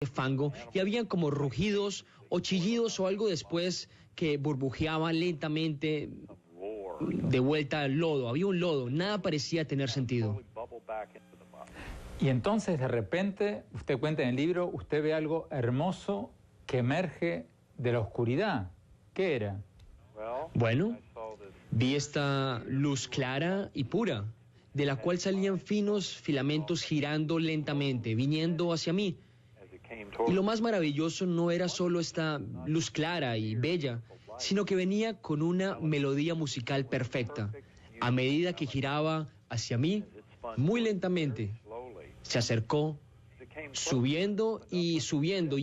fango y habían como rugidos o chillidos o algo después que burbujeaba lentamente de vuelta al lodo. Había un lodo, nada parecía tener sentido. Y entonces de repente, usted cuenta en el libro, usted ve algo hermoso que emerge de la oscuridad. ¿Qué era? Bueno, vi esta luz clara y pura, de la cual salían finos filamentos girando lentamente, viniendo hacia mí. Y lo más maravilloso no era solo esta luz clara y bella, sino que venía con una melodía musical perfecta. A medida que giraba hacia mí, muy lentamente, se acercó, subiendo, y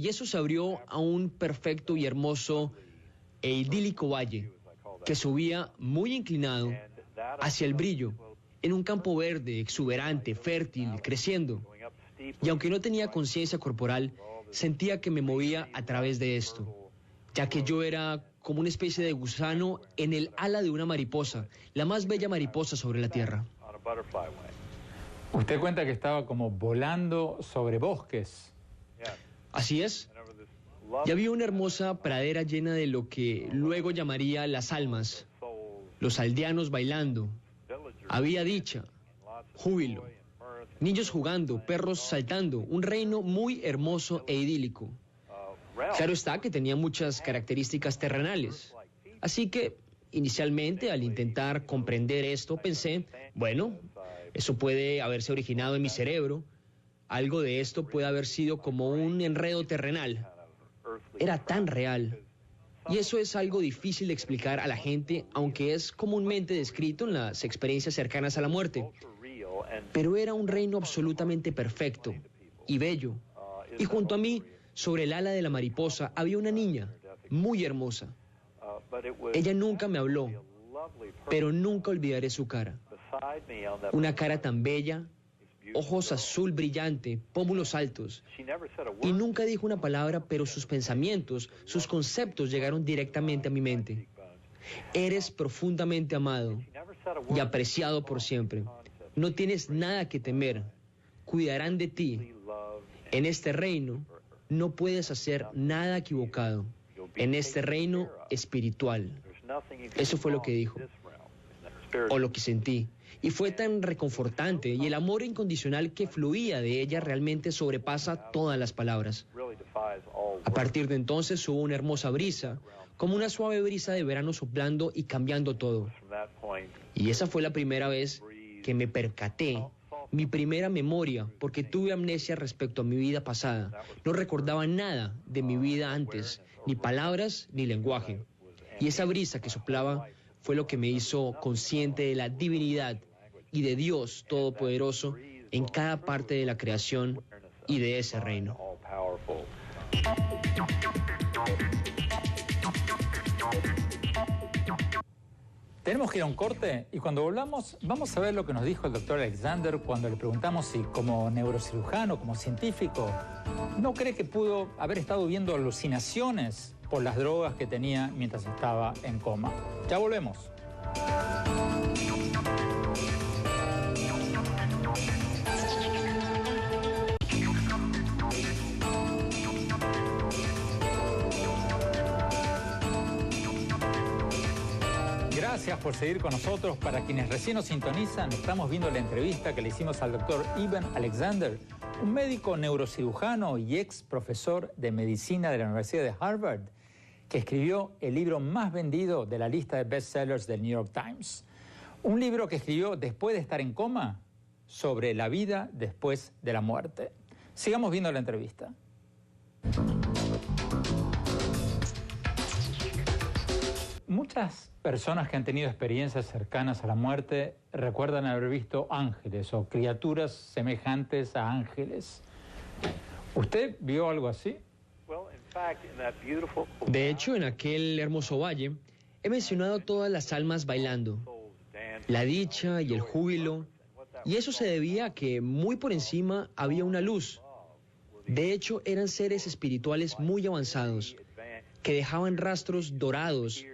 eso se abrió a un perfecto y hermoso e idílico valle, que subía muy inclinado hacia el brillo, en un campo verde, exuberante, fértil, creciendo. Y aunque no tenía conciencia corporal, sentía que me movía a través de esto, ya que yo era como una especie de gusano en el ala de una mariposa, la más bella mariposa sobre la tierra. Usted cuenta que estaba como volando sobre bosques. Así es. Y había una hermosa pradera llena de lo que luego llamaría las almas, los aldeanos bailando. Había dicha, júbilo, niños jugando, perros saltando, un reino muy hermoso e idílico. Claro está que tenía muchas características terrenales. Así que, inicialmente, al intentar comprender esto, pensé, bueno, eso puede haberse originado en mi cerebro. Algo de esto puede haber sido como un enredo terrenal. Era tan real. Y eso es algo difícil de explicar a la gente, aunque es comúnmente descrito en las experiencias cercanas a la muerte. Pero era un reino absolutamente perfecto y bello. Y junto a mí, sobre el ala de la mariposa, había una niña muy hermosa. Ella nunca me habló, pero nunca olvidaré su cara. Una cara tan bella, ojos azul brillante, pómulos altos. Y nunca dijo una palabra, pero sus pensamientos, sus conceptos llegaron directamente a mi mente. Eres profundamente amado y apreciado por siempre. No tienes nada que temer. Cuidarán de ti. En este reino no puedes hacer nada equivocado. En este reino espiritual. Eso fue lo que dijo, o lo que sentí. Y fue tan reconfortante, y el amor incondicional que fluía de ella realmente sobrepasa todas las palabras. A partir de entonces hubo una hermosa brisa, como una suave brisa de verano soplando y cambiando todo. Y esa fue la primera vez que me percaté, mi primera memoria, porque tuve amnesia respecto a mi vida pasada. No recordaba nada de mi vida antes, ni palabras ni lenguaje. Y esa brisa que soplaba fue lo que me hizo consciente de la divinidad y de Dios Todopoderoso en cada parte de la creación y de ese reino. Tenemos que ir a un corte y cuando volvamos vamos a ver lo que nos dijo el doctor Alexander cuando le preguntamos si como neurocirujano, como científico, ¿no cree que pudo haber estado viendo alucinaciones por las drogas que tenía mientras estaba en coma? Ya volvemos. Gracias por seguir con nosotros. Para quienes recién nos sintonizan, estamos viendo la entrevista que le hicimos al doctor Eben Alexander, un médico neurocirujano y ex profesor de medicina de la Universidad de Harvard, que escribió el libro más vendido de la lista de bestsellers del New York Times. Un libro que escribió después de estar en coma sobre la vida después de la muerte. Sigamos viendo la entrevista. Muchas personas que han tenido experiencias cercanas a la muerte recuerdan haber visto ángeles o criaturas semejantes a ángeles. ¿Usted vio algo así? De hecho, en aquel hermoso valle, he mencionado todas las almas bailando, la dicha y el júbilo, y eso se debía a que muy por encima había una luz. De hecho, eran seres espirituales muy avanzados, que dejaban rastros dorados,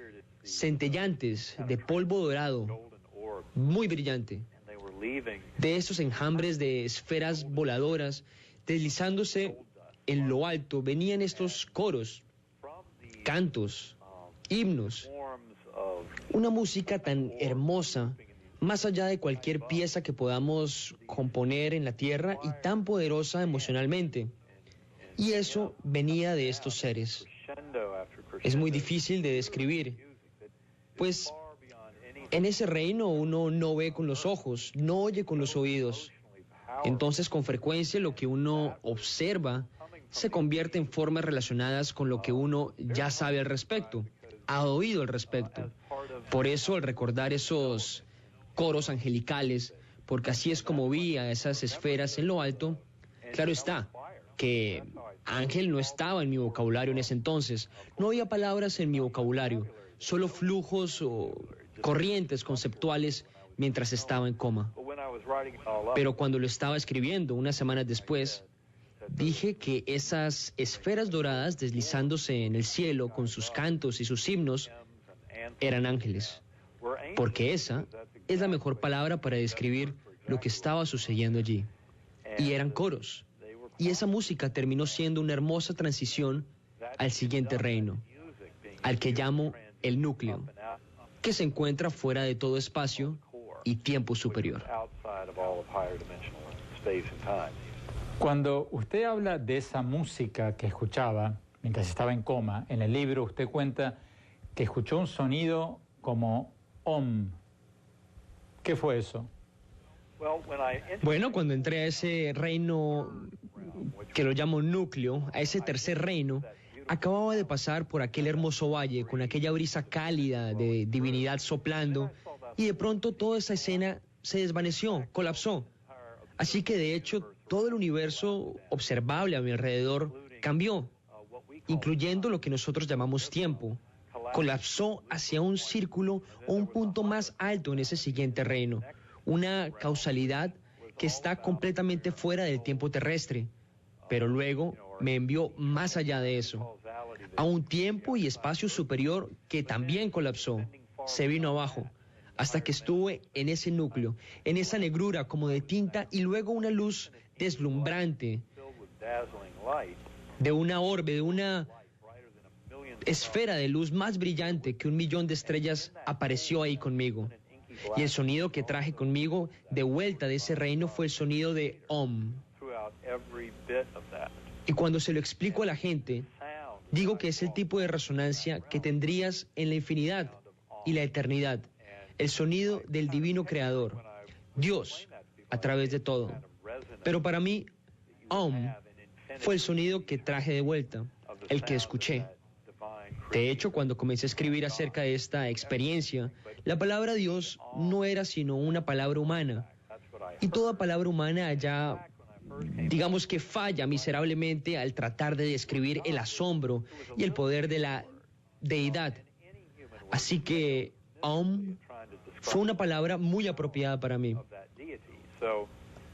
centellantes, de polvo dorado, muy brillante, de esos enjambres de esferas voladoras, deslizándose en lo alto venían estos coros, cantos, himnos, una música tan hermosa, más allá de cualquier pieza que podamos componer en la tierra y tan poderosa emocionalmente. Y eso venía de estos seres. Es muy difícil de describir, pues en ese reino uno no ve con los ojos, no oye con los oídos. Entonces, con frecuencia, lo que uno observa se convierte en formas relacionadas con lo que uno ya sabe al respecto, ha oído al respecto. Por eso, al recordar esos coros angelicales, porque así es como vi a esas esferas en lo alto, claro está que ángel no estaba en mi vocabulario en ese entonces. No había palabras en mi vocabulario, solo flujos o corrientes conceptuales mientras estaba en coma. Pero cuando lo estaba escribiendo, unas semanas después, dije que esas esferas doradas deslizándose en el cielo con sus cantos y sus himnos eran ángeles, porque esa es la mejor palabra para describir lo que estaba sucediendo allí. Y eran coros. Y esa música terminó siendo una hermosa transición al siguiente reino, al que llamo el núcleo, que se encuentra fuera de todo espacio y tiempo superior. Cuando usted habla de esa música que escuchaba mientras estaba en coma, en el libro usted cuenta que escuchó un sonido como Om. ¿Qué fue eso? Bueno, cuando entré a ese reino que lo llamo núcleo, a ese tercer reino, acababa de pasar por aquel hermoso valle con aquella brisa cálida de divinidad soplando y de pronto toda esa escena se desvaneció, colapsó. Así que de hecho todo el universo observable a mi alrededor cambió, incluyendo lo que nosotros llamamos tiempo. Colapsó hacia un círculo o un punto más alto en ese siguiente reino, una causalidad que está completamente fuera del tiempo terrestre, pero luego me envió más allá de eso, a un tiempo y espacio superior que también colapsó, se vino abajo, hasta que estuve en ese núcleo, en esa negrura como de tinta y luego una luz deslumbrante de una orbe, de una esfera de luz más brillante que 1.000.000 de estrellas apareció ahí conmigo. Y el sonido que traje conmigo de vuelta de ese reino fue el sonido de Om. Y cuando se lo explico a la gente, digo que es el tipo de resonancia que tendrías en la infinidad y la eternidad, el sonido del divino creador, Dios, a través de todo. Pero para mí, Om fue el sonido que traje de vuelta, el que escuché. De hecho, cuando comencé a escribir acerca de esta experiencia, la palabra Dios no era sino una palabra humana. Y toda palabra humana ya, digamos que falla miserablemente al tratar de describir el asombro y el poder de la deidad. Así que Om fue una palabra muy apropiada para mí.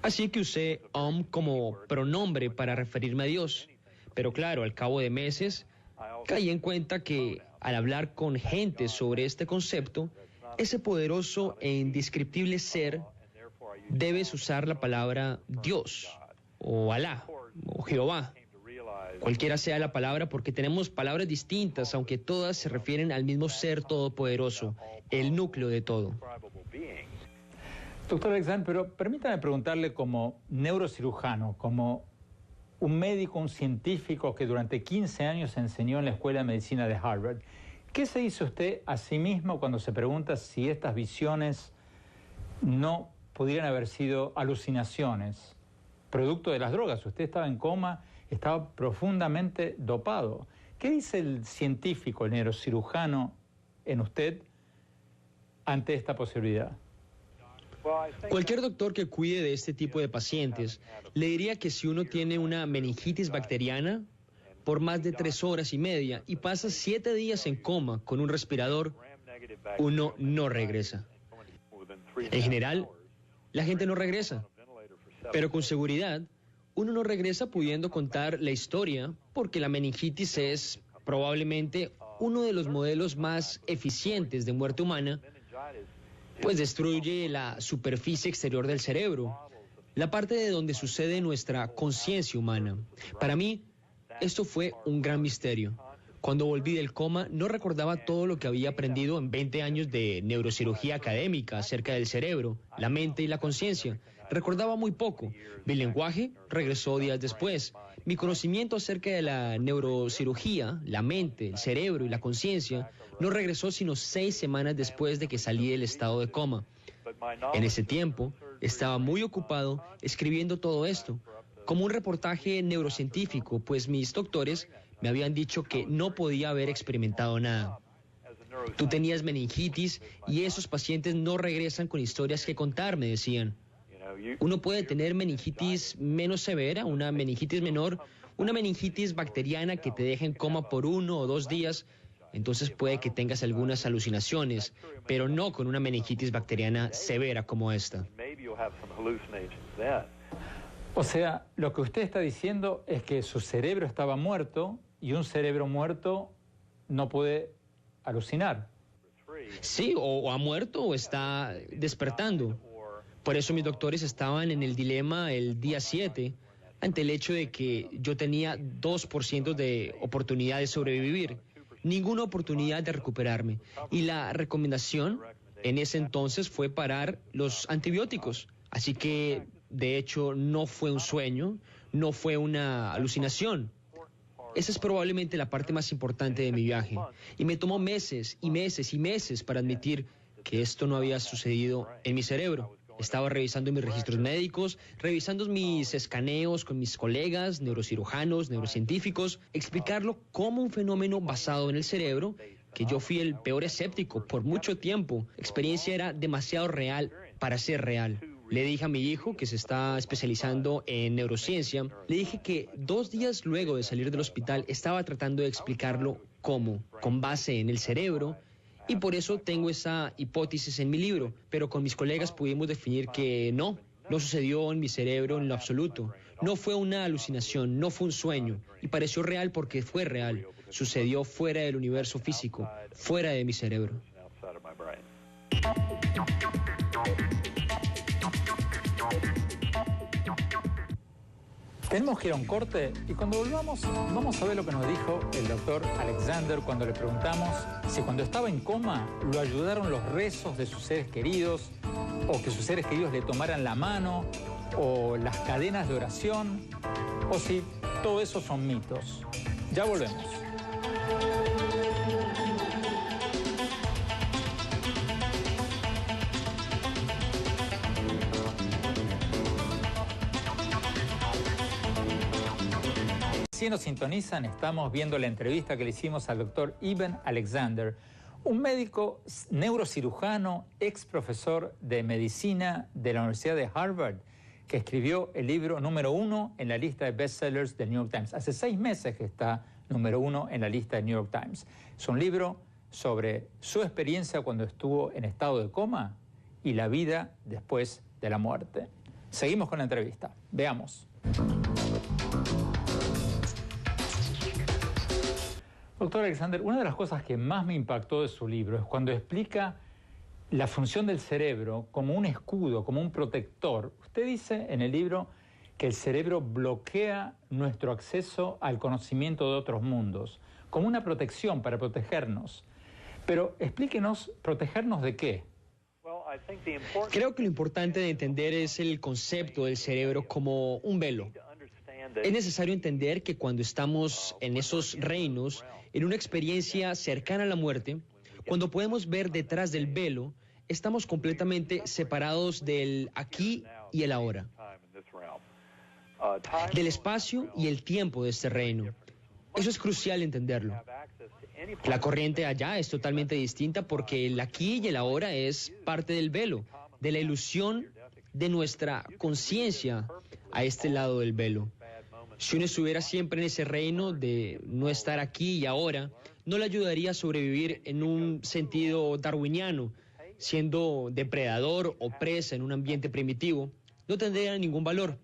Así que usé Om como pronombre para referirme a Dios. Pero claro, al cabo de meses, caí en cuenta que al hablar con gente sobre este concepto, ese poderoso e indescriptible ser, debes usar la palabra Dios, o Alá, o Jehová, cualquiera sea la palabra, porque tenemos palabras distintas, aunque todas se refieren al mismo ser todopoderoso, el núcleo de todo. Doctor Alexander, pero permítame preguntarle como neurocirujano, como un médico, un científico que durante 15 años enseñó en la Escuela de Medicina de Harvard, ¿qué se dice usted a sí mismo cuando se pregunta si estas visiones no pudieran haber sido alucinaciones, producto de las drogas? Usted estaba en coma, estaba profundamente dopado. ¿Qué dice el científico, el neurocirujano en usted ante esta posibilidad? Cualquier doctor que cuide de este tipo de pacientes le diría que si uno tiene una meningitis bacteriana por más de 3 horas y media y pasa 7 días en coma con un respirador, uno no regresa. En general, la gente no regresa, pero con seguridad, uno no regresa pudiendo contar la historia porque la meningitis es probablemente uno de los modelos más eficientes de muerte humana, pues destruye la superficie exterior del cerebro, la parte de donde sucede nuestra conciencia humana. Para mí, Esto fue un gran misterio. Cuando volví del coma, no recordaba todo lo que había aprendido en 20 años de neurocirugía académica acerca del cerebro, la mente y la conciencia. Recordaba muy poco. Mi lenguaje regresó días después. Mi conocimiento acerca de la neurocirugía, la mente, el cerebro y la conciencia no regresó sino 6 semanas después de que salí del estado de coma. En ese tiempo, estaba muy ocupado escribiendo todo esto, como un reportaje neurocientífico, pues mis doctores me habían dicho que no podía haber experimentado nada. Tú tenías meningitis y esos pacientes no regresan con historias que contar, me decían. Uno puede tener meningitis menos severa, una meningitis menor, una meningitis bacteriana que te deja en coma por 1 o 2 días, entonces puede que tengas algunas alucinaciones, pero no con una meningitis bacteriana severa como esta. O sea, lo que usted está diciendo es que su cerebro estaba muerto y un cerebro muerto no puede alucinar. Sí, o ha muerto o está despertando. Por eso mis doctores estaban en el dilema el día 7, ante el hecho de que yo tenía 2% de oportunidad de sobrevivir, ninguna oportunidad de recuperarme. Y la recomendación en ese entonces fue parar los antibióticos. Así que, de hecho, no fue un sueño, no fue una alucinación. Esa es probablemente la parte más importante de mi viaje. Y me tomó meses y meses y meses para admitir que esto no había sucedido en mi cerebro. Estaba revisando mis registros médicos, revisando mis escaneos con mis colegas, neurocirujanos, neurocientíficos, explicarlo como un fenómeno basado en el cerebro, que yo fui el peor escéptico por mucho tiempo. La experiencia era demasiado real para ser real. Le dije a mi hijo, que se está especializando en neurociencia, le dije que 2 días luego de salir del hospital estaba tratando de explicarlo cómo, con base en el cerebro, y por eso tengo esa hipótesis en mi libro, pero con mis colegas pudimos definir que no sucedió en mi cerebro en lo absoluto. No fue una alucinación, no fue un sueño, y pareció real porque fue real. Sucedió fuera del universo físico, fuera de mi cerebro. Tenemos que ir a un corte y cuando volvamos vamos a ver lo que nos dijo el doctor Alexander cuando le preguntamos si cuando estaba en coma lo ayudaron los rezos de sus seres queridos o que sus seres queridos le tomaran la mano o las cadenas de oración o si todo eso son mitos. Ya volvemos. Si nos sintonizan, estamos viendo la entrevista que le hicimos al doctor Eben Alexander, un médico neurocirujano, ex profesor de medicina de la Universidad de Harvard, que escribió el libro número 1 en la lista de bestsellers del New York Times. Hace 6 meses que está número 1 en la lista del New York Times. Es un libro sobre su experiencia cuando estuvo en estado de coma y la vida después de la muerte. Seguimos con la entrevista. Veamos. Doctor Alexander, una de las cosas que más me impactó de su libro es cuando explica la función del cerebro como un escudo, como un protector. Usted dice en el libro que el cerebro bloquea nuestro acceso al conocimiento de otros mundos, como una protección para protegernos. Pero explíquenos, ¿protegernos de qué? Creo que lo importante de entender es el concepto del cerebro como un velo. Es necesario entender que cuando estamos en esos reinos, en una experiencia cercana a la muerte, cuando podemos ver detrás del velo, estamos completamente separados del aquí y el ahora, del espacio y el tiempo de este reino. Eso es crucial entenderlo. La corriente allá es totalmente distinta porque el aquí y el ahora es parte del velo, de la ilusión de nuestra conciencia a este lado del velo. Si uno estuviera siempre en ese reino de no estar aquí y ahora, no le ayudaría a sobrevivir en un sentido darwiniano, siendo depredador o presa en un ambiente primitivo, no tendría ningún valor.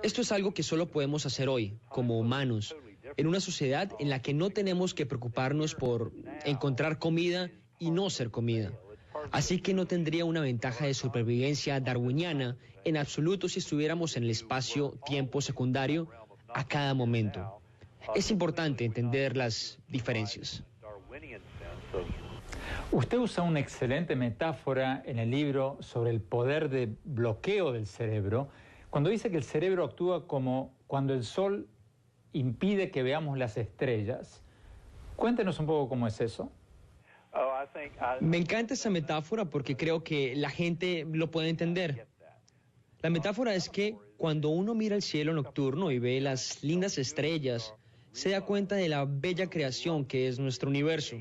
Esto es algo que solo podemos hacer hoy, como humanos, en una sociedad en la que no tenemos que preocuparnos por encontrar comida y no ser comida. Así que no tendría una ventaja de supervivencia darwiniana en absoluto si estuviéramos en el espacio-tiempo secundario a cada momento. Es importante entender las diferencias. Usted usa una excelente metáfora en el libro sobre el poder de bloqueo del cerebro, cuando dice que el cerebro actúa como cuando el sol impide que veamos las estrellas. Cuéntenos un poco cómo es eso. Me encanta esa metáfora porque creo que la gente lo puede entender. La metáfora es que cuando uno mira el cielo nocturno y ve las lindas estrellas, se da cuenta de la bella creación que es nuestro universo.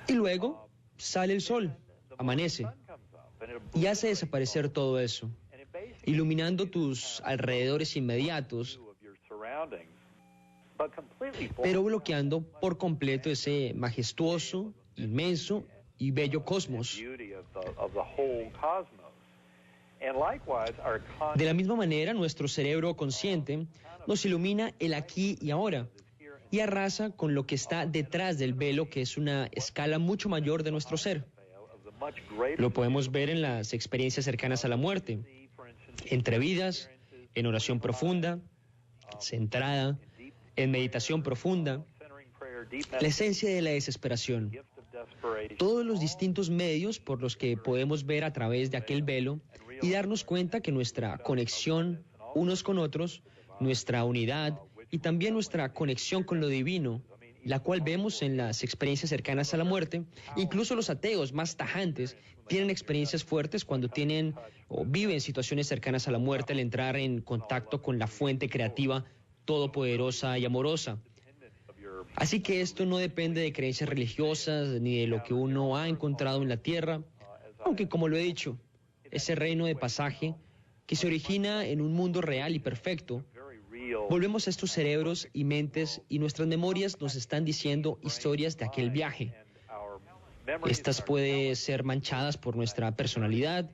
Y luego sale el sol, amanece, y hace desaparecer todo eso, iluminando tus alrededores inmediatos, pero bloqueando por completo ese majestuoso, inmenso y bello cosmos. De la misma manera, nuestro cerebro consciente nos ilumina el aquí y ahora y arrasa con lo que está detrás del velo, que es una escala mucho mayor de nuestro ser. Lo podemos ver en las experiencias cercanas a la muerte, entre vidas, en oración profunda, centrada, en meditación profunda, la esencia de la desesperación. Todos los distintos medios por los que podemos ver a través de aquel velo y darnos cuenta que nuestra conexión unos con otros, nuestra unidad y también nuestra conexión con lo divino, la cual vemos en las experiencias cercanas a la muerte. Incluso los ateos más tajantes tienen experiencias fuertes cuando tienen o viven situaciones cercanas a la muerte al entrar en contacto con la fuente creativa, todopoderosa y amorosa. Así que esto no depende de creencias religiosas ni de lo que uno ha encontrado en la tierra, aunque, como lo he dicho, ese reino de pasaje que se origina en un mundo real y perfecto, volvemos a estos cerebros y mentes y nuestras memorias nos están diciendo historias de aquel viaje. Estas pueden ser manchadas por nuestra personalidad,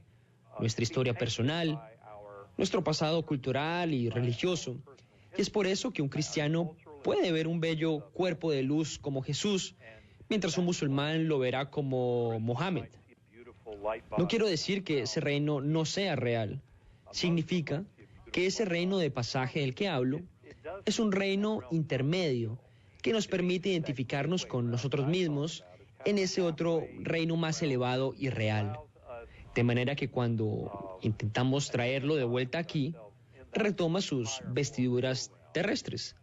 nuestra historia personal, nuestro pasado cultural y religioso. Y es por eso que un cristiano puede ver un bello cuerpo de luz como Jesús, mientras un musulmán lo verá como Mohammed. No quiero decir que ese reino no sea real. Significa que ese reino de pasaje del que hablo es un reino intermedio que nos permite identificarnos con nosotros mismos en ese otro reino más elevado y real. De manera que cuando intentamos traerlo de vuelta aquí, retoma sus vestiduras terrestres.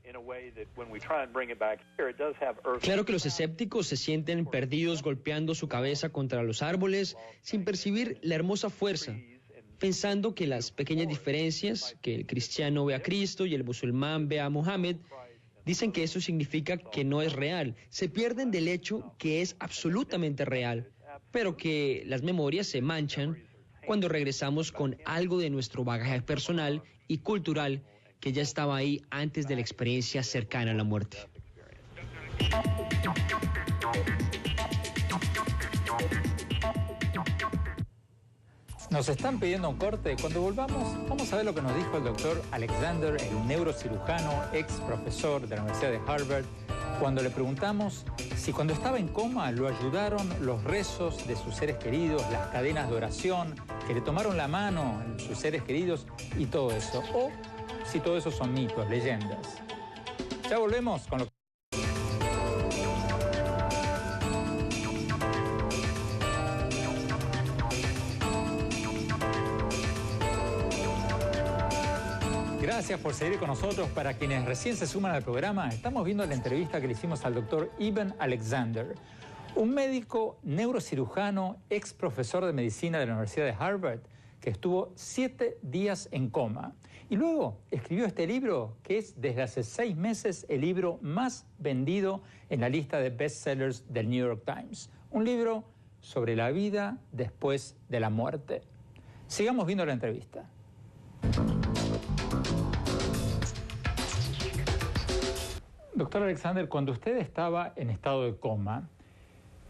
Claro que los escépticos se sienten perdidos golpeando su cabeza contra los árboles sin percibir la hermosa fuerza, pensando que las pequeñas diferencias, que el cristiano ve a Cristo y el musulmán ve a Mohammed, dicen que eso significa que no es real. Se pierden del hecho que es absolutamente real, pero que las memorias se manchan cuando regresamos con algo de nuestro bagaje personal y cultural que ya estaba ahí antes de la experiencia cercana a la muerte. Nos están pidiendo un corte. Cuando volvamos, vamos a ver lo que nos dijo el doctor Alexander, el neurocirujano, ex profesor de la Universidad de Harvard, cuando le preguntamos si cuando estaba en coma lo ayudaron los rezos de sus seres queridos, las cadenas de oración, que le tomaron la mano a sus seres queridos y todo eso, o si todo eso son mitos, leyendas. Ya volvemos con lo que... Gracias por seguir con nosotros. Para quienes recién se suman al programa, estamos viendo la entrevista que le hicimos al doctor Eben Alexander, un médico neurocirujano, ex profesor de medicina de la Universidad de Harvard, que estuvo 7 días en coma. Y luego escribió este libro, que es desde hace 6 meses el libro más vendido en la lista de bestsellers del New York Times. Un libro sobre la vida después de la muerte. Sigamos viendo la entrevista. Doctor Alexander, cuando usted estaba en estado de coma,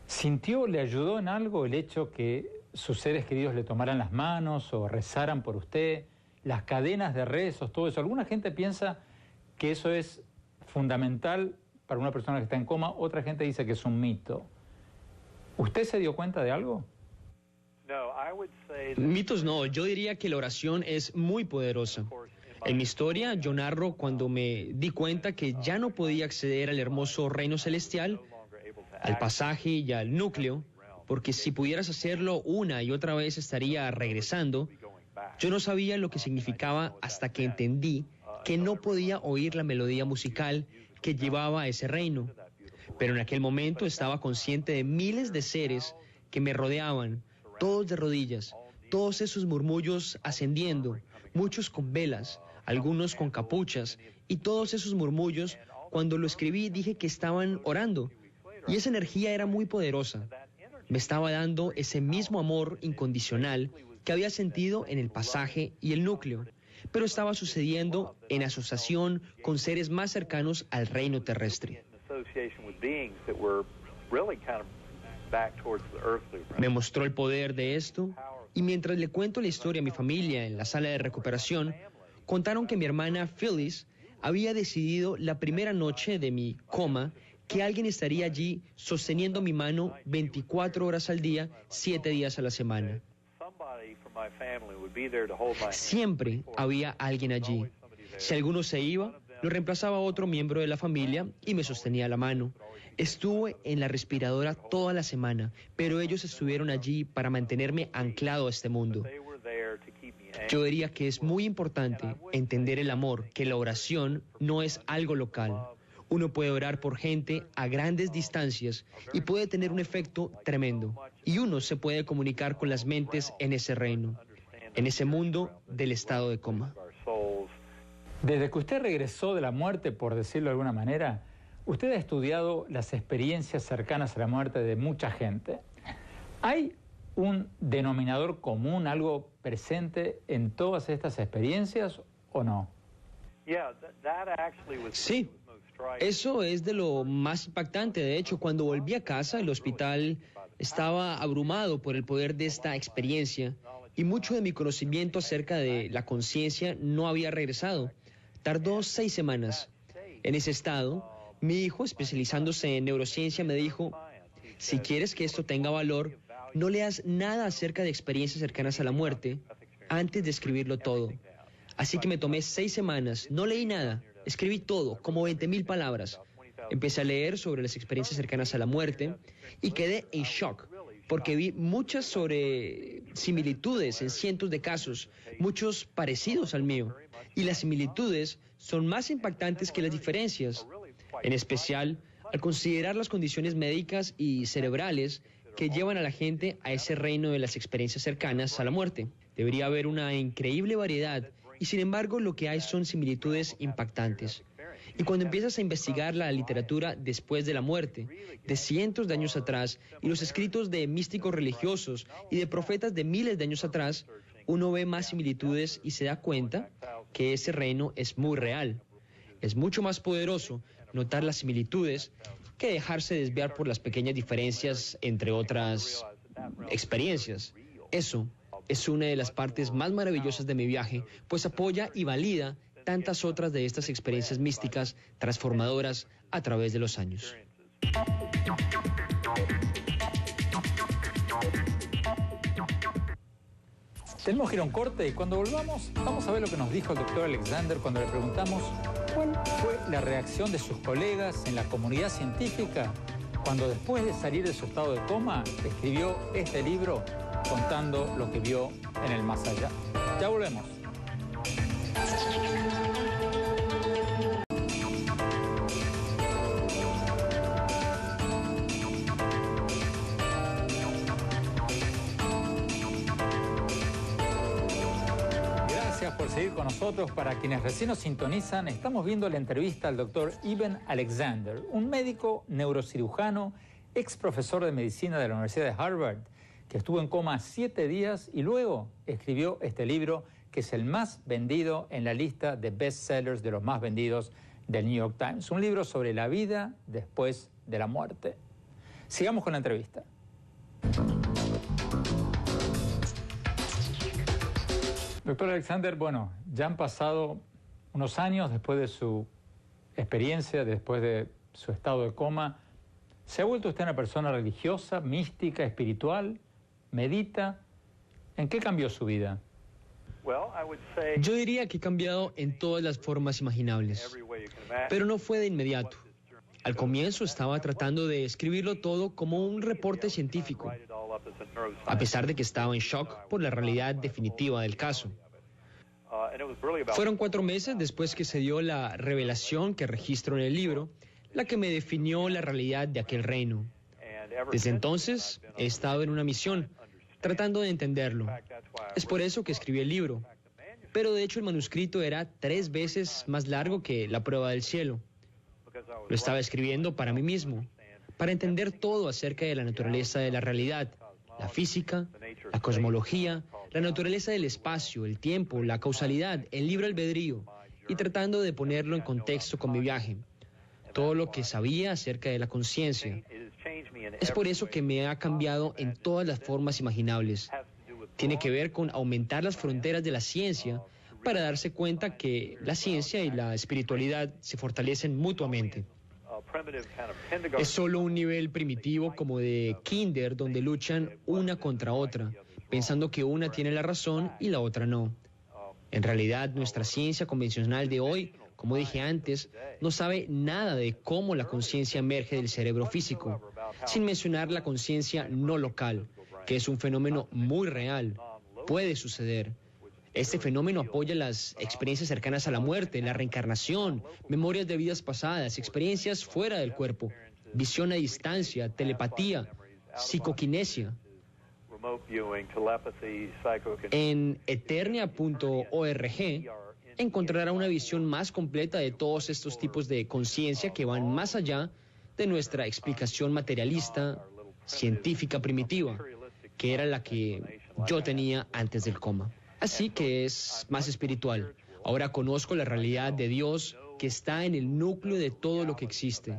¿sintió, le ayudó en algo el hecho que sus seres queridos le tomaran las manos o rezaran por usted? Las cadenas de rezos, todo eso. Alguna gente piensa que eso es fundamental para una persona que está en coma, otra gente dice que es un mito. ¿Usted se dio cuenta de algo? Mitos no, yo diría que la oración es muy poderosa. En mi historia, yo narro cuando me di cuenta que ya no podía acceder al hermoso reino celestial, al pasaje y al núcleo, porque si pudieras hacerlo una y otra vez estaría regresando. Yo no sabía lo que significaba hasta que entendí que no podía oír la melodía musical que llevaba a ese reino. Pero en aquel momento estaba consciente de miles de seres que me rodeaban, todos de rodillas, todos esos murmullos ascendiendo, muchos con velas, algunos con capuchas, y todos esos murmullos, cuando lo escribí, dije que estaban orando. Y esa energía era muy poderosa. Me estaba dando ese mismo amor incondicional que había sentido en el pasaje y el núcleo, pero estaba sucediendo en asociación con seres más cercanos al reino terrestre. Me mostró el poder de esto, y mientras le cuento la historia a mi familia en la sala de recuperación, contaron que mi hermana Phyllis había decidido la primera noche de mi coma que alguien estaría allí sosteniendo mi mano 24 horas al día, 7 días a la semana. Siempre había alguien allí. Si alguno se iba, lo reemplazaba otro miembro de la familia y me sostenía la mano. Estuve en la respiradora toda la semana, pero ellos estuvieron allí para mantenerme anclado a este mundo. Yo diría que es muy importante entender el amor, que la oración no es algo local. Uno puede orar por gente a grandes distancias y puede tener un efecto tremendo. Y uno se puede comunicar con las mentes en ese reino, en ese mundo del estado de coma. Desde que usted regresó de la muerte, por decirlo de alguna manera, usted ha estudiado las experiencias cercanas a la muerte de mucha gente. ¿Hay un denominador común, algo presente en todas estas experiencias o no? Sí. Eso es de lo más impactante. De hecho, cuando volví a casa, el hospital estaba abrumado por el poder de esta experiencia y mucho de mi conocimiento acerca de la conciencia no había regresado. Tardó 6 semanas. En ese estado, mi hijo, especializándose en neurociencia, me dijo, si quieres que esto tenga valor, no leas nada acerca de experiencias cercanas a la muerte antes de escribirlo todo. Así que me tomé 6 semanas, no leí nada. Escribí todo, como 20,000 palabras. Empecé a leer sobre las experiencias cercanas a la muerte y quedé en shock, porque vi muchas similitudes en cientos de casos, muchos parecidos al mío. Y las similitudes son más impactantes que las diferencias, en especial al considerar las condiciones médicas y cerebrales que llevan a la gente a ese reino de las experiencias cercanas a la muerte. Debería haber una increíble variedad y sin embargo lo que hay son similitudes impactantes. Y cuando empiezas a investigar la literatura después de la muerte, de cientos de años atrás, y los escritos de místicos religiosos y de profetas de miles de años atrás, uno ve más similitudes y se da cuenta que ese reino es muy real. Es mucho más poderoso notar las similitudes que dejarse desviar por las pequeñas diferencias entre otras experiencias. Eso es una de las partes más maravillosas de mi viaje, pues apoya y valida tantas otras de estas experiencias místicas transformadoras a través de los años. Tenemos que ir a un corte y cuando volvamos vamos a ver lo que nos dijo el doctor Alexander cuando le preguntamos cuál fue la reacción de sus colegas en la comunidad científica cuando después de salir de su estado de coma escribió este libro contando lo que vio en el más allá. Ya volvemos. Gracias por seguir con nosotros. Para quienes recién nos sintonizan, estamos viendo la entrevista al doctor Eben Alexander, un médico neurocirujano, ex profesor de medicina de la Universidad de Harvard, que estuvo en coma 7 días y luego escribió este libro, que es el más vendido en la lista de bestsellers de los más vendidos del New York Times. Un libro sobre la vida después de la muerte. Sigamos con la entrevista. Doctor Alexander, bueno, ya han pasado unos años después de su experiencia, después de su estado de coma. ¿Se ha vuelto usted una persona religiosa, mística, espiritual? ¿Medita? ¿En qué cambió su vida? Yo diría que he cambiado en todas las formas imaginables, pero no fue de inmediato. Al comienzo estaba tratando de escribirlo todo como un reporte científico, a pesar de que estaba en shock por la realidad definitiva del caso. Fueron 4 meses después que se dio la revelación que registro en el libro, la que me definió la realidad de aquel reino. Desde entonces he estado en una misión, tratando de entenderlo. Es por eso que escribí el libro. Pero de hecho el manuscrito era 3 veces más largo que La prueba del cielo. Lo estaba escribiendo para mí mismo, para entender todo acerca de la naturaleza de la realidad, la física, la cosmología, la naturaleza del espacio, el tiempo, la causalidad, el libre albedrío, y tratando de ponerlo en contexto con mi viaje. Todo lo que sabía acerca de la conciencia. Es por eso que me ha cambiado en todas las formas imaginables. Tiene que ver con aumentar las fronteras de la ciencia para darse cuenta que la ciencia y la espiritualidad se fortalecen mutuamente. Es solo un nivel primitivo como de kinder donde luchan una contra otra, pensando que una tiene la razón y la otra no. En realidad, nuestra ciencia convencional de hoy, como dije antes, no sabe nada de cómo la conciencia emerge del cerebro físico, sin mencionar la conciencia no local, que es un fenómeno muy real. Puede suceder. Este fenómeno apoya las experiencias cercanas a la muerte, la reencarnación, memorias de vidas pasadas, experiencias fuera del cuerpo, visión a distancia, telepatía, psicoquinesia. En eternia.org encontrará una visión más completa de todos estos tipos de conciencia que van más allá de nuestra explicación materialista, científica primitiva, que era la que yo tenía antes del coma. Así que es más espiritual. Ahora conozco la realidad de Dios que está en el núcleo de todo lo que existe.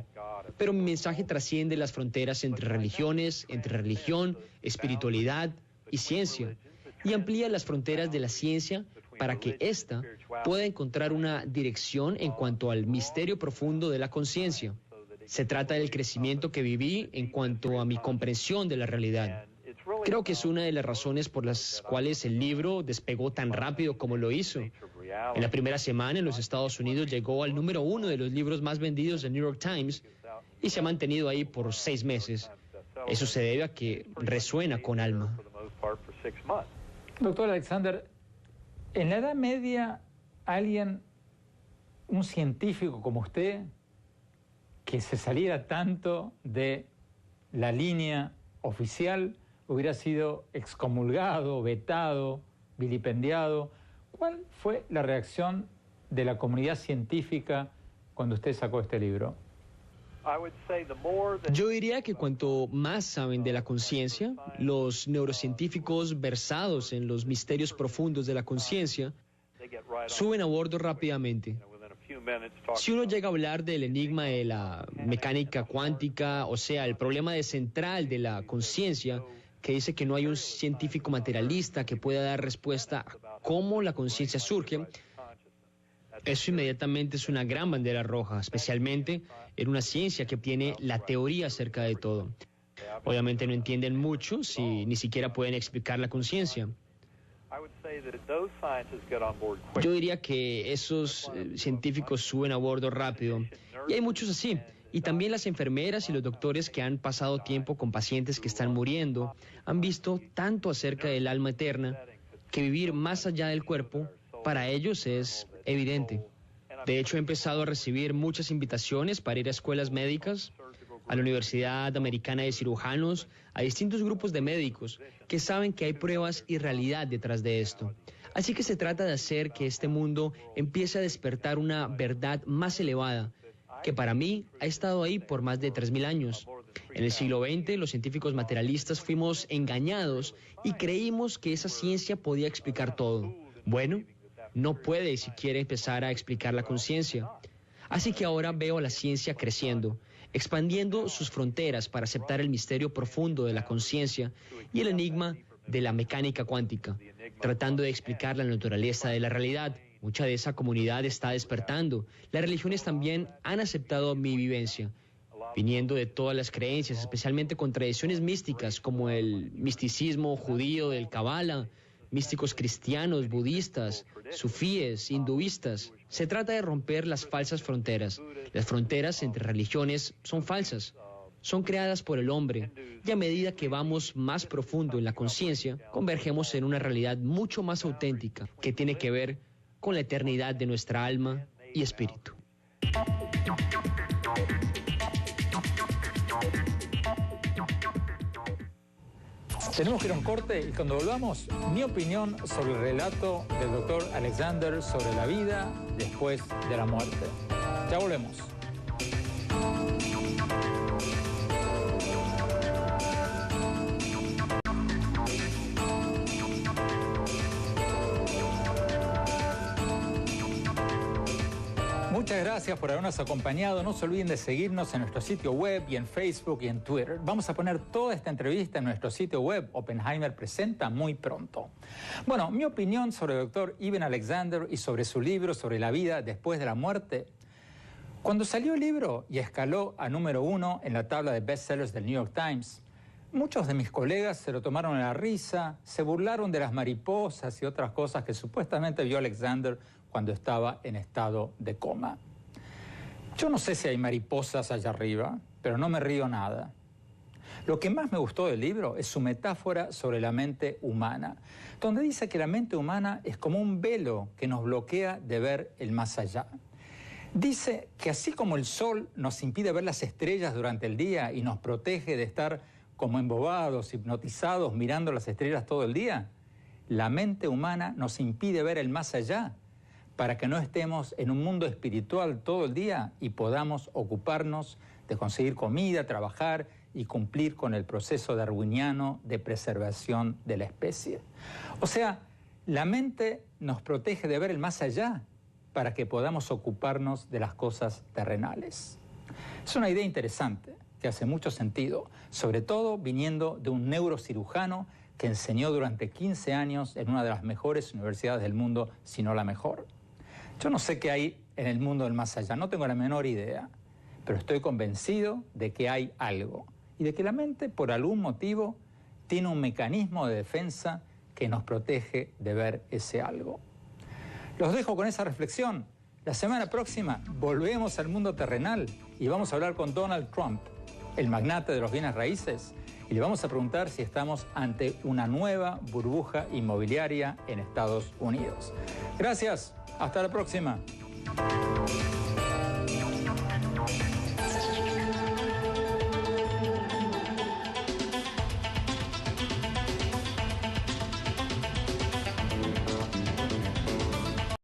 Pero mi mensaje trasciende las fronteras entre religiones, entre religión, espiritualidad y ciencia, y amplía las fronteras de la ciencia para que ésta pueda encontrar una dirección en cuanto al misterio profundo de la conciencia. Se trata del crecimiento que viví en cuanto a mi comprensión de la realidad. Creo que es una de las razones por las cuales el libro despegó tan rápido como lo hizo. En la primera semana en los Estados Unidos llegó al número 1 de los libros más vendidos del New York Times y se ha mantenido ahí por 6 meses. Eso se debe a que resuena con alma. Doctor Alexander, en la Edad Media, alguien, un científico como usted, que se saliera tanto de la línea oficial, hubiera sido excomulgado, vetado, vilipendiado. ¿Cuál fue la reacción de la comunidad científica cuando usted sacó este libro? Yo diría que cuanto más saben de la conciencia, los neurocientíficos versados en los misterios profundos de la conciencia suben a bordo rápidamente. Si uno llega a hablar del enigma de la mecánica cuántica, o sea, el problema central de la conciencia, que dice que no hay un científico materialista que pueda dar respuesta a cómo la conciencia surge, eso inmediatamente es una gran bandera roja, especialmente en una ciencia que tiene la teoría acerca de todo. Obviamente no entienden mucho si ni siquiera pueden explicar la conciencia. Yo diría que esos científicos suben a bordo rápido, y hay muchos así. Y también las enfermeras y los doctores que han pasado tiempo con pacientes que están muriendo han visto tanto acerca del alma eterna que vivir más allá del cuerpo para ellos es evidente. De hecho, he empezado a recibir muchas invitaciones para ir a escuelas médicas, a la Universidad Americana de Cirujanos, a distintos grupos de médicos que saben que hay pruebas y realidad detrás de esto. Así que se trata de hacer que este mundo empiece a despertar una verdad más elevada, que para mí ha estado ahí por más de 3.000 años. En el siglo XX, los científicos materialistas fuimos engañados y creímos que esa ciencia podía explicar todo. Bueno, no puede siquiera empezar a explicar la conciencia. Así que ahora veo a la ciencia creciendo, expandiendo sus fronteras para aceptar el misterio profundo de la conciencia y el enigma de la mecánica cuántica, tratando de explicar la naturaleza de la realidad. Mucha de esa comunidad está despertando. Las religiones también han aceptado mi vivencia, viniendo de todas las creencias, especialmente con tradiciones místicas como el misticismo judío del Kabbalah, místicos cristianos, budistas, sufíes, hinduistas. Se trata de romper las falsas fronteras. Las fronteras entre religiones son falsas. Son creadas por el hombre, y a medida que vamos más profundo en la conciencia, convergemos en una realidad mucho más auténtica que tiene que ver con la eternidad de nuestra alma y espíritu. Tenemos que ir a un corte y cuando volvamos, mi opinión sobre el relato del doctor Alexander sobre la vida después de la muerte. Ya volvemos. Muchas gracias por habernos acompañado. No se olviden de seguirnos en nuestro sitio web y en Facebook y en Twitter. Vamos a poner toda esta entrevista en nuestro sitio web, Oppenheimer Presenta, muy pronto. Bueno, mi opinión sobre el doctor Eben Alexander y sobre su libro sobre la vida después de la muerte. Cuando salió el libro y escaló a número 1 en la tabla de bestsellers del New York Times, muchos de mis colegas se lo tomaron a la risa, se burlaron de las mariposas y otras cosas que supuestamente vio Alexander cuando estaba en estado de coma. Yo no sé si hay mariposas allá arriba, pero no me río nada. Lo que más me gustó del libro es su metáfora sobre la mente humana, donde dice que la mente humana es como un velo que nos bloquea de ver el más allá. Dice que así como el sol nos impide ver las estrellas durante el día y nos protege de estar como embobados, hipnotizados, mirando las estrellas todo el día, la mente humana nos impide ver el más allá, para que no estemos en un mundo espiritual todo el día y podamos ocuparnos de conseguir comida, trabajar y cumplir con el proceso darwiniano de preservación de la especie. O sea, la mente nos protege de ver el más allá para que podamos ocuparnos de las cosas terrenales. Es una idea interesante que hace mucho sentido, sobre todo viniendo de un neurocirujano que enseñó durante 15 años en una de las mejores universidades del mundo, si no la mejor. Yo no sé qué hay en el mundo del más allá, no tengo la menor idea, pero estoy convencido de que hay algo y de que la mente, por algún motivo, tiene un mecanismo de defensa que nos protege de ver ese algo. Los dejo con esa reflexión. La semana próxima volvemos al mundo terrenal y vamos a hablar con Donald Trump, el magnate de los bienes raíces, y le vamos a preguntar si estamos ante una nueva burbuja inmobiliaria en Estados Unidos. Gracias. Hasta la próxima.